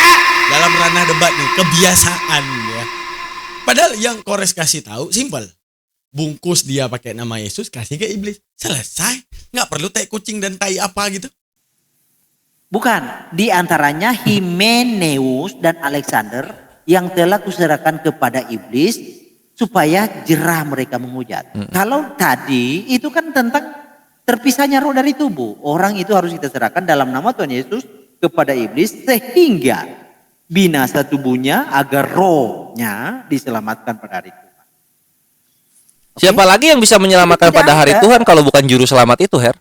dalam ranah debat nih kebiasaan ya. Padahal yang Kores kasih tahu simpel. Bungkus dia pakai nama Yesus, kasih ke iblis. Selesai. Nggak perlu tai kucing dan tai apa gitu. Bukan, di antaranya Himeneus dan Alexander yang telah kuserahkan kepada iblis supaya jerah mereka menghujat. Kalau tadi itu kan tentang terpisahnya roh dari tubuh. Orang itu harus kita serahkan dalam nama Tuhan Yesus kepada iblis sehingga binasa tubuhnya agar rohnya diselamatkan pada hari Tuhan. Oke? Siapa lagi yang bisa menyelamatkan Tidak pada hari ada. Tuhan kalau bukan juru selamat itu, Her?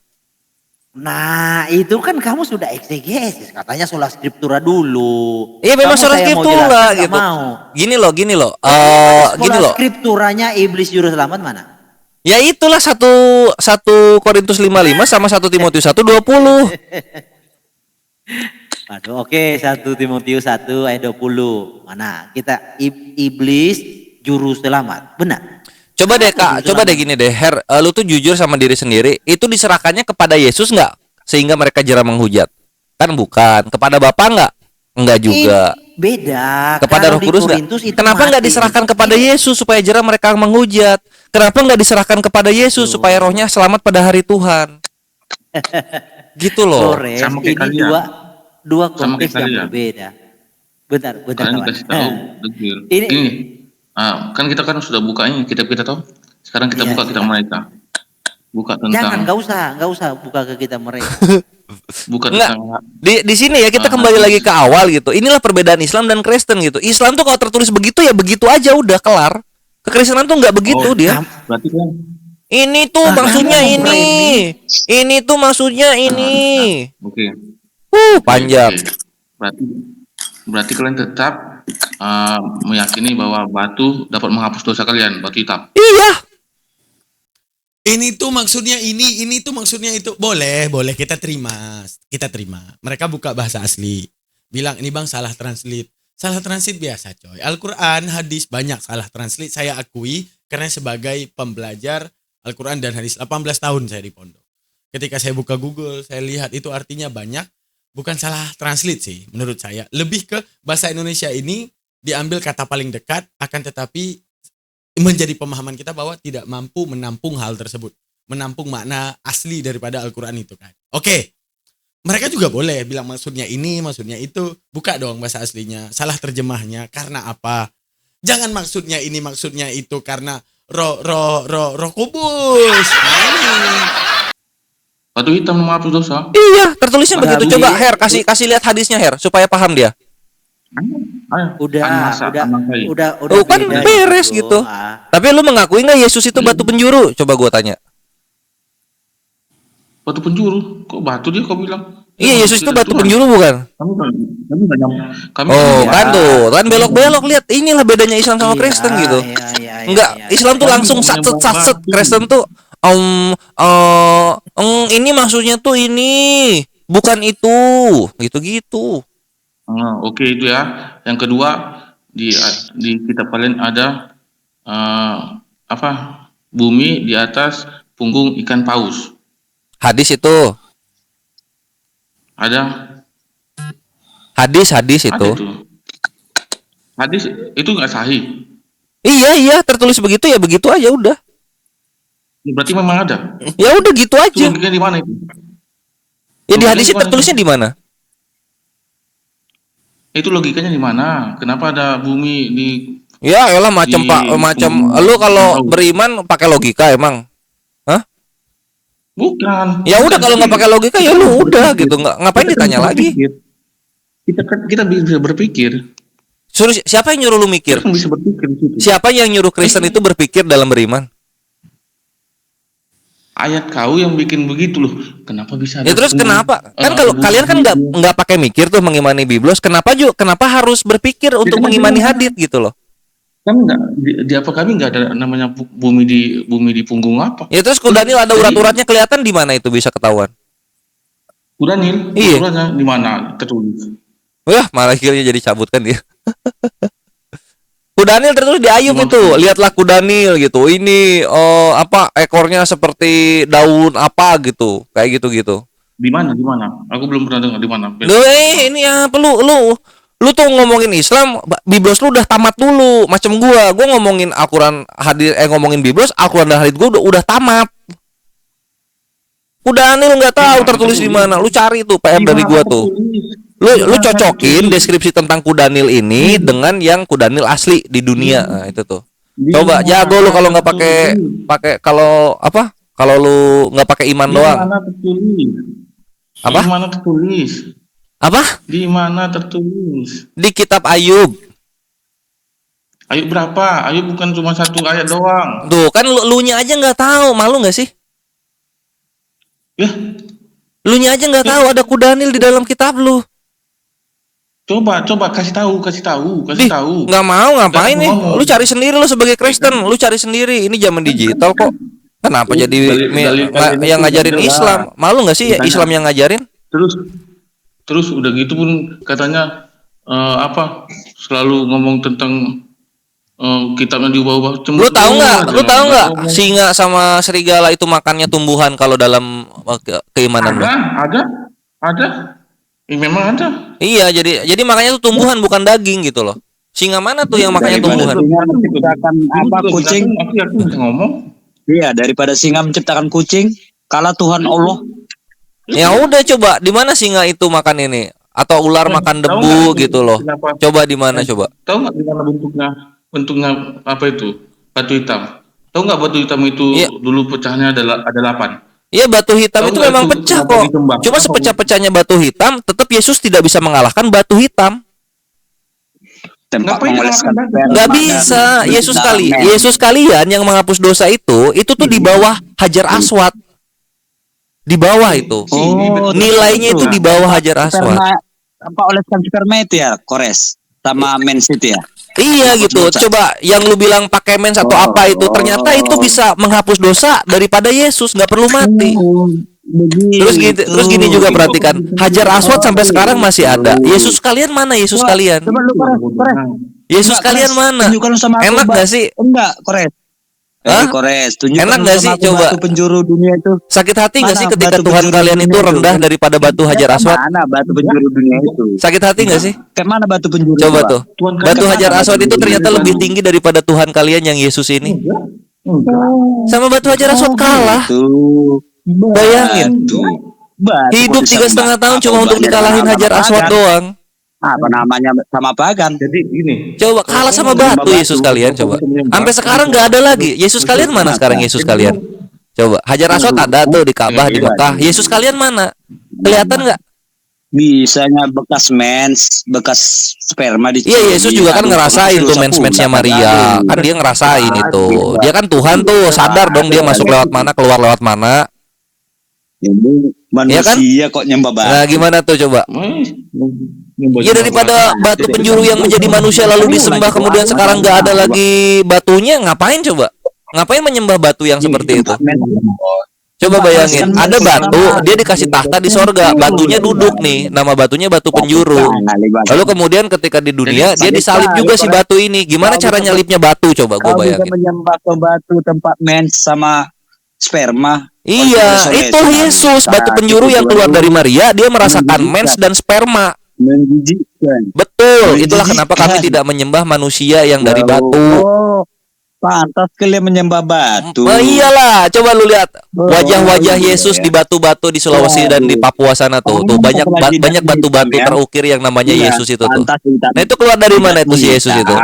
Nah itu kan kamu sudah eksegesis. Katanya sola scriptura dulu. Iya memang Kamu sola saya mau scriptura jelaskan, nggak gitu. mau. Gini loh. Gini Sola loh. scripturanya iblis juru selamat mana? Ya itulah 1 Korintus 5:5 sama 1 Timotius 1:20. Aduh, oke, 1 Timotius 1 ayat 20. Mana? Kita iblis juru selamat. Benar. Coba deh Juru Kak, coba deh selamat. gini deh, Her, lu tuh jujur sama diri sendiri, itu diserahkannya kepada Yesus nggak? Sehingga mereka jera menghujat? Kan bukan. Kepada Bapa nggak? Enggak juga. Ini beda. Kepada Kalau Roh di Kudus Korintus nggak? itu Kenapa nggak mati. diserahkan kepada Yesus supaya jera mereka menghujat? Kenapa nggak diserahkan kepada Yesus Tuh. supaya rohnya selamat pada hari Tuhan? Gitu loh. Flores, Sama kayak ini kalian. dua Sama konteks kayak yang kalian. berbeda. Bentar Kalian kawan. dikasih tahu, dekir. Ini Gini, kan kita kan sudah buka ini kitab kita tahu. Sekarang kita Iya, buka kitab silakan. mereka. Buka jangan, tentang, nggak usah buka ke kita mereka. buka Enggak. tentang Di sini ya kita kembali lagi ke awal gitu. Inilah perbedaan Islam dan Kristen gitu. Islam tuh kalau tertulis begitu ya begitu aja udah kelar. Kekristenan tuh nggak begitu Oh, dia. berarti kan Ini tuh Ah, maksudnya kamu ini. Ini tuh maksudnya ini. oke. Panjang. Oke. Berarti kalian tetap meyakini bahwa batu dapat menghapus dosa kalian, batu hitam. Iya. Ini tuh maksudnya ini tuh maksudnya itu. Boleh kita terima. Mereka buka bahasa asli. Bilang ini Bang salah translate. Salah translate biasa coy. Al-Quran, hadis banyak salah translate. Saya akui karena sebagai pembelajar Al-Quran dan hadis 18 tahun saya di pondok. Ketika saya buka Google, saya lihat itu artinya banyak. Bukan salah translate sih menurut saya. Lebih ke bahasa Indonesia ini diambil kata paling dekat akan tetapi menjadi pemahaman kita bahwa tidak mampu menampung hal tersebut. Menampung makna asli daripada Al-Quran itu kan. Oke. Mereka juga boleh bilang maksudnya ini, maksudnya itu. Buka dong bahasa aslinya. Salah terjemahnya karena apa? Jangan maksudnya ini, maksudnya itu karena roh kudus. Nah, ini. Batu hitam menghapus dosa. Iya, tertulisnya Maka begitu. Coba begini. Her kasih lihat hadisnya Her supaya paham dia. Ayo. Udah Oh, kan beda beres itu. gitu. Ah. Tapi lu mengakui nggak Yesus itu batu penjuru? Coba gua tanya. Batu penjuru. Kok batu dia kau bilang? Iya, Yesus itu Tidak batu Tuhan. penjuru bukan? Kami nggak nyam. Kami Oh, nggak- kan tuh, kan belok-belok lihat. Inilah bedanya Islam sama Iya, Kristen gitu. iya, Enggak, iya. Islam tuh Kami langsung ngomongnya satset. batu. Kristen tuh ini maksudnya tuh ini, bukan itu. Gitu-gitu. Oke itu ya. Yang kedua di kitab kalian ada apa? Bumi di atas punggung ikan paus. Hadis itu. Ada Hadis ada itu. itu. Hadis itu nggak sahih. Iya, tertulis begitu ya begitu aja udah. Berarti memang ada. Ya udah gitu Itu aja. logikanya di mana itu? Ya di logikanya hadis di mana? tertulisnya di mana? Itu logikanya di mana? Kenapa ada bumi di Ya, elah macam Pak, macam lu kalau beriman pakai logika emang. Hah? Bukan. Ya udah kalau nggak pakai logika ya lu udah gitu, nggak ngapain ditanya lagi. Kita bisa berpikir. Suruh siapa yang nyuruh lu mikir? Kita bisa berpikir di situ. Siapa yang nyuruh Kristen itu berpikir dalam beriman? Ayat kau yang bikin begitu loh. Kenapa bisa? Ya terus kenapa? Kan kalau kalian kan nggak pakai mikir tuh mengimani biblos, kenapa harus berpikir untuk mengimani hadits gitu loh? Kami nggak di apa kami nggak ada namanya bumi di punggung apa? Ya terus Kudanil ada urat-uratnya kelihatan di mana itu bisa ketahuan? Kudanil, Iya. uratnya di mana tertulis? Wah, malah akhirnya jadi cabut kan dia. Kudanil tertulis di Ayub itu. Lihatlah Kudanil gitu. Ini apa ekornya seperti daun apa gitu. Kayak gitu-gitu. Di mana? Aku belum pernah dengar di mana. Loh, ini apa lu tuh ngomongin Islam, biblos lu udah tamat dulu. Macam gua ngomongin Al-Qur'an ngomongin biblos, Al-Qur'an dan hadits gua udah tamat. Kudanil nggak tahu tertulis di mana. Lu cari tuh PM dari gua tuh. Lu cocokin deskripsi tentang Kudanil ini dengan yang Kudanil asli di dunia. Nah, itu tuh. Coba jago lu kalau nggak pakai kalau apa? Kalau lu nggak pakai iman doang. Apa? Di mana tertulis? Apa? Di mana tertulis? Di kitab Ayub. Ayub berapa? Ayub bukan cuma satu ayat doang. Tuh, kan lu-nya aja nggak tahu. Malu nggak sih? Ya, Lu-nya aja nggak tahu ada Kudanil di dalam kitab lu. coba kasih tahu. Nggak mau ngapain Nggak nih? mau. Lu cari sendiri lu sebagai Kristen. Lu cari sendiri. Ini zaman digital kok. Kenapa jadi yang ngajarin Islam? Malu nggak sih ya Islam yang ngajarin? Terus udah gitu pun katanya selalu ngomong tentang kitabnya diubah-ubah. Lu tahu nggak singa sama serigala itu makannya tumbuhan kalau dalam keimanan lu? Ada. Memang ada. Iya, jadi makanya tuh tumbuhan bukan daging gitu loh. Singa mana tuh yang makannya tumbuhan? Singa menciptakan kucing. Aku bisa ngomong. Iya, daripada singa menciptakan kucing, kalah Tuhan Allah. Ya udah coba di mana singa itu makan ini atau ular makan debu gitu loh. Coba di mana coba? Tahu nggak di mana bentuknya apa itu? Batu hitam. Tahu nggak batu hitam itu dulu pecahnya ada 8. Iya, batu hitam Tahu itu nggak memang itu pecah kenapa kok. disembah? Cuma sepecah-pecahnya batu hitam, tetap Yesus tidak bisa mengalahkan batu hitam. Tempat Ngapain mengoleskan dimakan sperma Nggak dan bisa. men. Yesus kalian yang menghapus dosa itu tuh di bawah Hajar Aswad. Di bawah itu. Oh, Nilainya itu di bawah Hajar Aswad. Sperma, apa oleskan sperma itu ya, Kores sama mens itu ya. Iya gitu. Coba yang lu bilang pakai mens atau apa itu, ternyata itu bisa menghapus dosa daripada Yesus, nggak perlu mati. Terus gini juga perhatikan, Hajar Aswad sampai sekarang masih ada. Yesus kalian mana? Yesus kalian? Coba lu Kores. Yesus kalian mana? Tunjukkan sama aku, Enak nggak sih? Enggak, Kores. Hah? Kores, tunjukkan Enak nggak sama sih? aku Coba. batu penjuru dunia itu. Sakit hati nggak Mana sih ketika batu Tuhan penjuru kalian dunia itu itu? rendah daripada batu Hajar Aswad? Mana batu penjuru dunia itu? Sakit hati nggak sih? Kayak mana batu penjuru? Coba tuh. Tuhan Batu kalian Hajar mana? Aswad itu ternyata lebih tinggi daripada Tuhan kalian yang Yesus ini. Sama batu Hajar Aswad kalah. Tuh. Bayangin. Hidup 3,5 tahun cuma untuk dikalahin Hajar Aswad doang. Apa namanya sama Bagan? Jadi gini. Coba kalah sama batu Yesus kalian coba. Sampai sekarang nggak ada lagi. Yesus kalian mana sekarang Yesus kalian? Coba Hajar Aswad ada tuh di Ka'bah di Mekah. Yesus kalian mana? Kelihatan nggak? Bisanya bekas mens, bekas sperma di. Iya, Yesus juga kan ngerasain tuh mens-mensnya Maria. Kan dia ngerasain itu. Dia kan Tuhan tuh, sadar dong dia masuk lewat mana, keluar lewat mana. Ini manusia kok nyembah batu. Nah, gimana tuh coba? Ya daripada batu penjuru yang menjadi manusia lalu disembah kemudian sekarang nggak ada lagi batunya, ngapain coba? Ngapain menyembah batu yang seperti itu? Coba bayangin, ada batu, dia dikasih tahta di sorga, batunya duduk nih, nama batunya batu penjuru. Lalu kemudian ketika di dunia dia disalib juga si batu ini. Gimana cara nyalipnya batu? Coba gue Kau bisa bayangin. menyembah ke batu tempat mens sama sperma. Iya, itu Yesus, batu penjuru yang keluar dari Maria, dia merasakan mens dan sperma. Menjijikkan. Betul, itulah kenapa kami tidak menyembah manusia yang dari batu. Oh, pantas kalian menyembah batu. Oh iyalah, coba lu lihat wajah-wajah Yesus di batu-batu di Sulawesi dan di Papua sana tuh. Tuh banyak banyak batu-batu terukir yang namanya Yesus itu tuh. Nah, itu keluar dari mana itu si Yesus itu?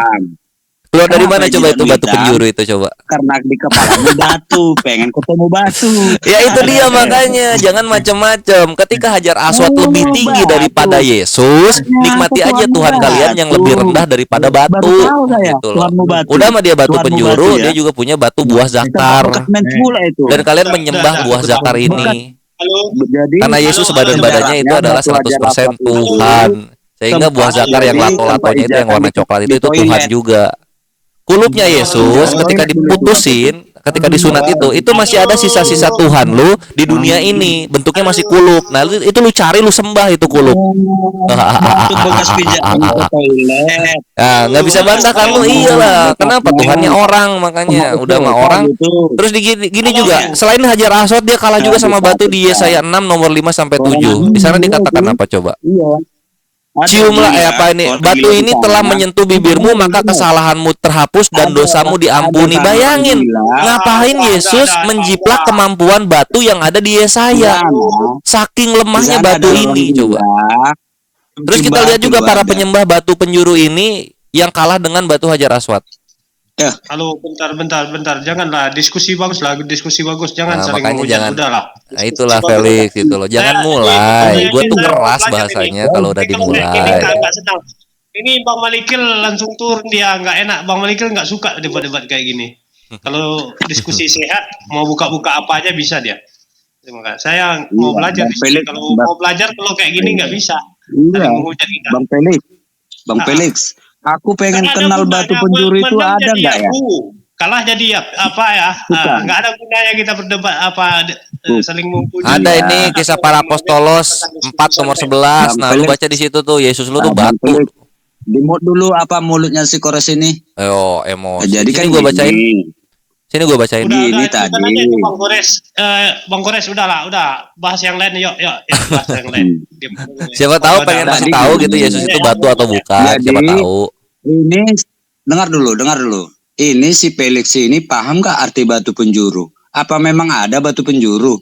Keluar dari Kenapa mana dia coba tidak itu batu hitam? penjuru itu coba? Karena di kepalamu batu, pengen ketemu batu. Ya itu dia makanya jangan macam-macam. Ketika Hajar Aswad Oh, lebih tinggi batu. daripada Yesus, Ternyata nikmati aja Tuhanmu Tuhan kalian yang batu. lebih rendah daripada Baru batu. tahu saya, Gitu loh. Tuhanmu batu. Udah mah dia batu Tuhanmu penjuru, batu, ya. dia juga punya batu buah zakar. Bekas main pula itu. Dan kalian Udah, menyembah udah, buah udah. zakar ini. Halo. Jadi Karena Yesus Halo, badan-badannya itu sejarahnya adalah batu Hajar 100% Aswad itu Tuhan. Sehingga buah tempat zakar yang jadi lato-latonya tempat itu yang warna ijazah coklat di itu Tuhan toilet. juga. Kulupnya Yesus ketika diputusin, ketika disunat itu masih ada sisa-sisa Tuhan lu di dunia ini, bentuknya masih kulup. Nah, itu lu cari, lu sembah itu kulup. Batu bekas pijatan ke toilet. Nah, nggak bisa bantah kan lu, iyalah. Kenapa Tuhannya orang, makanya udah mah orang. Terus gini juga, selain Hajar Aswad dia kalah juga sama batu di Yesaya 6 nomor 5 sampai 7. Di sana dikatakan apa coba? Iya. Ciumlah apa ini? Batu ini telah menyentuh bibirmu, maka kesalahanmu terhapus dan dosamu diampuni. Bayangin, ngapain Yesus menjiplak kemampuan batu yang ada di Yesaya? Saking lemahnya batu ini, coba. Terus kita lihat juga para penyembah batu penjuru ini yang kalah dengan batu Hajar Aswad. Halo, bentar. Janganlah diskusi bagus, jangan Nah, saling makanya menghujat, jangan. udahlah. Nah, itulah Felix gitu loh. Jangan mulai. Gue tuh keras bahasanya kalau udah dimulai. Ini Bang Malikil langsung turun, dia nggak enak. Bang Malikil nggak suka debat-debat kayak gini. Kalau diskusi sehat, mau buka-buka apa aja bisa dia. Terima kasih. Saya mau belajar di sini. Kalau mau belajar, kalau kayak gini nggak bisa. Iya, Saling menghujat kita. Bang Felix, aku pengen kenal batu penjuru itu Menang ada jadi nggak ya? kalah jadi apa ya? Bukan. Nggak ada gunanya kita berdebat saling mempuji. Ada ini kisah para apostolos 4 nomor 11. Nah, lu baca di situ tuh Yesus lu tuh batu. Dimut dulu apa mulutnya si Kores ini? Ayo, emosi. Jadi Sini kan gua bacain. gini. Sini gua bacain. Udah, Ini itu tadi. kan aja itu Bang Kores udah bahas yang lain yuk bahas yang lain. Siapa tahu pengen kasih tahu gitu Yesus itu batu atau bukan, Jadi, siapa tahu. Ini dengar dulu. Ini si Felix ini paham nggak arti batu penjuru? Apa memang ada batu penjuru?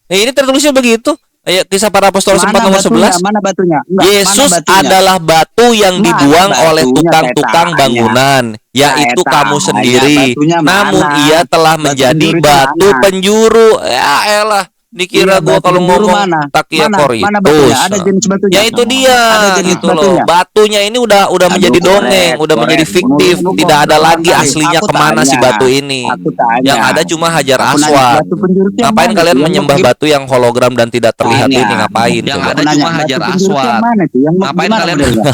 Ini tertulisnya begitu. Ayo, kisah para apostolos 4 nomor 11. Mana batunya? Enggak, Yesus mana batunya? adalah batu yang Mana dibuang oleh batunya, tukang-tukang saya bangunan, yaitu Saya kamu tanya, sendiri. batunya Namun mana? ia telah Batu menjadi penjuru itu batu mana? penjuru. Ya elah, dikira Iya, gua batu kalau penjuru ngomong mana? takia Mana batunya? koritus. Ada jenis batunya? Ya itu dia, Ada jenis gitu loh. batunya? Batunya ini udah menjadi dongeng, udah menjadi fiktif, tidak ada lagi aslinya kemana si batu ini. Aku tanya. Yang ada cuma Hajar Aku nanya, Aswad. batu penjuru itu yang Ngapain mana? kalian Yang menyembah mau- batu yang hologram dan tidak terlihat Tanya. ini? Ngapain Yang coba? ada Aku nanya, cuma batu Hajar penjuru itu Aswad. yang mana tuh? Yang Ngapain gimana kalian- modelnya?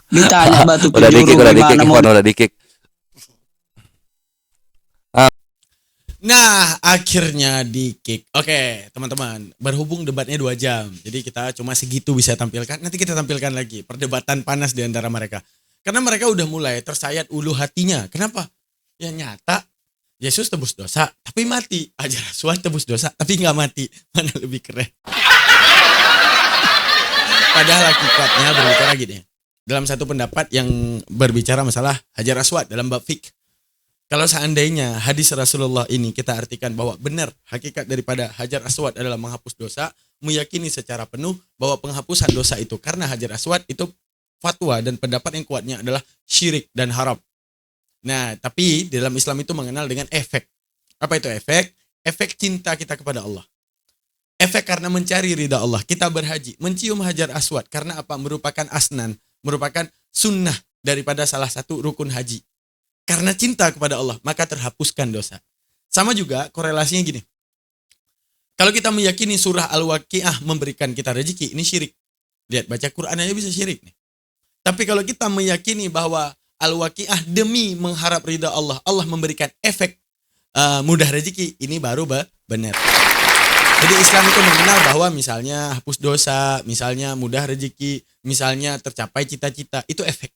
Ditanya batu Udah penjuru dikik, udah gimana dikik, model- udah dikik. Nah, akhirnya di kick. Oke, teman-teman, berhubung debatnya 2 jam. Jadi kita cuma segitu bisa tampilkan. Nanti kita tampilkan lagi perdebatan panas di antara mereka. Karena mereka udah mulai tersayat ulu hatinya. Kenapa? Ya nyata Yesus tebus dosa, tapi mati. Hajar Aswad tebus dosa, tapi nggak mati. Mana lebih keren? Padahal hakikatnya berbicara gini. Dalam satu pendapat yang berbicara masalah Hajar Aswad dalam bab fiqh. Kalau seandainya hadis Rasulullah ini kita artikan bahwa benar hakikat daripada Hajar Aswad adalah menghapus dosa, meyakini secara penuh bahwa penghapusan dosa itu karena Hajar Aswad itu fatwa dan pendapat yang kuatnya adalah syirik dan haram. Nah, tapi dalam Islam itu mengenal dengan efek. Apa itu efek? Efek cinta kita kepada Allah. Efek karena mencari ridha Allah. Kita berhaji, mencium Hajar Aswad karena apa? Merupakan asnan, merupakan sunnah daripada salah satu rukun haji. Karena cinta kepada Allah, maka terhapuskan dosa. Sama juga korelasinya gini. Kalau kita meyakini surah Al-Waqiah memberikan kita rezeki, ini syirik. Lihat, baca Quran aja bisa syirik nih. Tapi kalau kita meyakini bahwa Al-Waqiah demi mengharap ridha Allah, Allah memberikan efek mudah rezeki, ini baru benar. Jadi Islam itu mengenal bahwa misalnya hapus dosa, misalnya mudah rezeki, misalnya tercapai cita-cita, itu efek.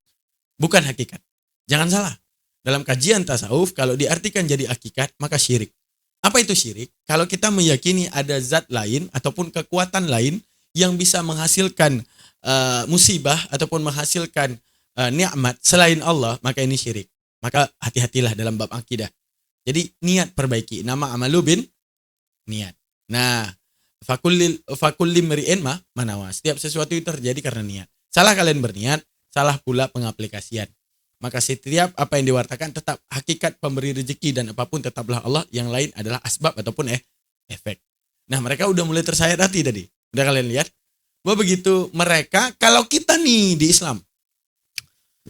Bukan hakikat. Jangan salah. Dalam kajian tasawuf, kalau diartikan jadi hakikat, maka syirik. Apa itu syirik? Kalau kita meyakini ada zat lain ataupun kekuatan lain yang bisa menghasilkan musibah ataupun menghasilkan nikmat selain Allah, maka ini syirik. Maka hati-hatilah dalam bab akidah. Jadi niat perbaiki. Nama amalubin niat. Nah, fakulli mri'in manawa. Setiap sesuatu itu terjadi karena niat. Salah kalian berniat, salah pula pengaplikasian. Maka setiap apa yang diwartakan tetap hakikat pemberi rezeki dan apapun tetaplah Allah. Yang lain adalah asbab ataupun efek. Nah mereka udah mulai tersayat hati tadi. Udah kalian lihat? Bahwa begitu mereka, kalau kita nih di Islam.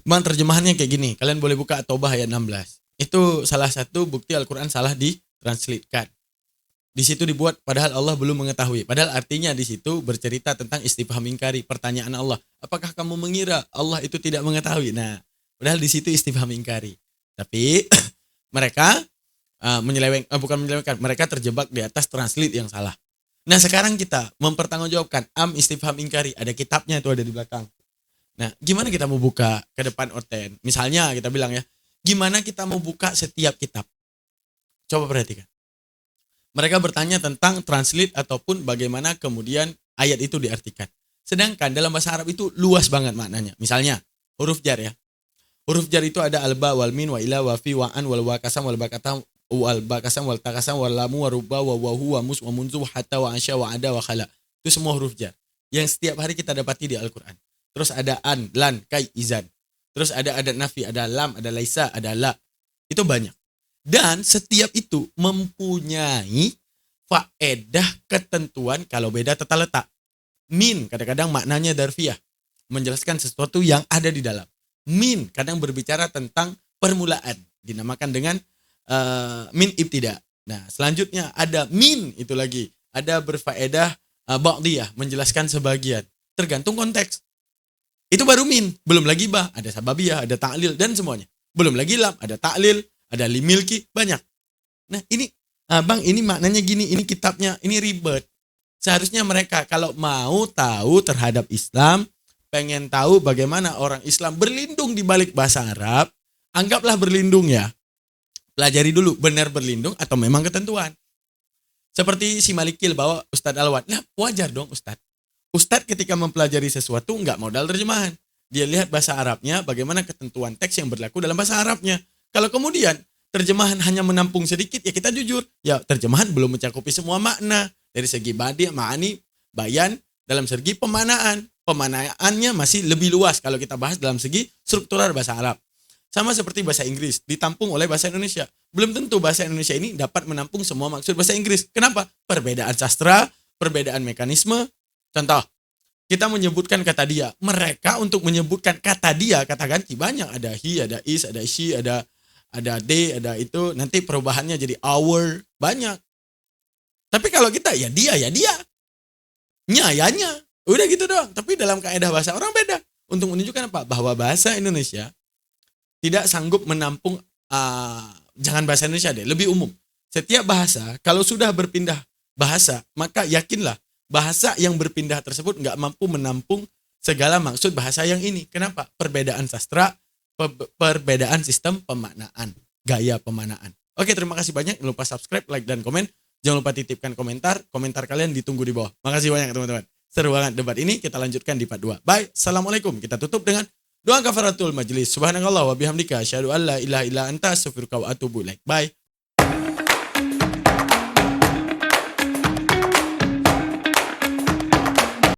Bang terjemahannya kayak gini. Kalian boleh buka At-Taubah ayat 16. Itu salah satu bukti Al-Quran salah ditranslatekan. Di situ dibuat padahal Allah belum mengetahui. Padahal artinya di situ bercerita tentang istifham ingkari, pertanyaan Allah. Apakah kamu mengira Allah itu tidak mengetahui? Nah, padahal di situ istifham ingkari. Tapi mereka bukan menyelewengkan, mereka terjebak di atas translate yang salah. Nah, sekarang kita mempertanggungjawabkan istifham ingkari, ada kitabnya itu ada di belakang. Nah, gimana kita mau buka ke depan orten? Misalnya kita bilang ya, gimana kita mau buka setiap kitab? Coba perhatikan. Mereka bertanya tentang translate ataupun bagaimana kemudian ayat itu diartikan. Sedangkan dalam bahasa Arab itu luas banget maknanya. Misalnya huruf jar ya. Huruf jar itu ada alba, wal min, wa ila, wa fi, wa an, wal wakasam, wal bakatam, wal bakasam, wal takasam, wal lamu, wa ruba, wa wahu, wa mus, wa munzu, hatta, wa ansya, wa ada, wa khala. Itu semua huruf jar. Yang setiap hari kita dapati di Al-Quran. Terus ada an, lan, kai, izan. Terus ada nafi, ada lam, ada laisa, ada la. Itu banyak. Dan setiap itu mempunyai faedah ketentuan kalau beda tata letak. Min kadang-kadang maknanya darfiyah, menjelaskan sesuatu yang ada di dalam. Min kadang berbicara tentang permulaan, dinamakan dengan min ibtida. Nah selanjutnya ada min itu lagi, ada berfaedah ba'diyah, menjelaskan sebagian. Tergantung konteks. Itu baru min, belum lagi ba, ada sababiyah, ada ta'lil dan semuanya. Belum lagi lam, ada ta'lil, ada limilki, banyak. Nah ini, bang ini maknanya gini, ini kitabnya, ini ribet. Seharusnya mereka kalau mau tahu terhadap Islam, pengen tahu bagaimana orang Islam berlindung di balik bahasa Arab, anggaplah berlindung ya. Pelajari dulu, benar berlindung atau memang ketentuan. Seperti si Malikil bawa Ustadz Alwan. Nah wajar dong Ustadz. Ustadz ketika mempelajari sesuatu nggak modal terjemahan. Dia lihat bahasa Arabnya, bagaimana ketentuan teks yang berlaku dalam bahasa Arabnya. Kalau kemudian terjemahan hanya menampung sedikit, ya kita jujur. Ya terjemahan belum mencakupi semua makna. Dari segi badi, ma'ani, bayan, dalam segi pemanaan. Pemanaannya masih lebih luas kalau kita bahas dalam segi struktural bahasa Arab. Sama seperti bahasa Inggris, ditampung oleh bahasa Indonesia. Belum tentu bahasa Indonesia ini dapat menampung semua maksud bahasa Inggris. Kenapa? Perbedaan sastra, perbedaan mekanisme. Contoh, kita menyebutkan kata dia. Mereka untuk menyebutkan kata dia, kata ganti banyak. Ada he, ada is, ada she, ada they, ada itu. Nanti perubahannya jadi our, banyak. Tapi kalau kita ya dia, nya, ya nya. Udah gitu doang. Tapi dalam kaidah bahasa orang beda. Untuk menunjukkan apa? Bahwa bahasa Indonesia tidak sanggup menampung, jangan bahasa Indonesia deh, lebih umum. Setiap bahasa, kalau sudah berpindah bahasa, maka yakinlah bahasa yang berpindah tersebut nggak mampu menampung segala maksud bahasa yang ini. Kenapa? Perbedaan sastra, perbedaan sistem pemaknaan, gaya pemaknaan. Oke, terima kasih banyak. Jangan lupa subscribe, like, dan komen. Jangan lupa titipkan komentar. Komentar kalian ditunggu di bawah. Makasih banyak teman-teman. Seru banget debat ini. Kita lanjutkan di part 2. Bye. Assalamualaikum. Kita tutup dengan doa kafaratul majlis. Subhanallah wa bihamdika. Asyhadu an la ilaha illa anta astaghfiruka wa atubu ilaik. Bye.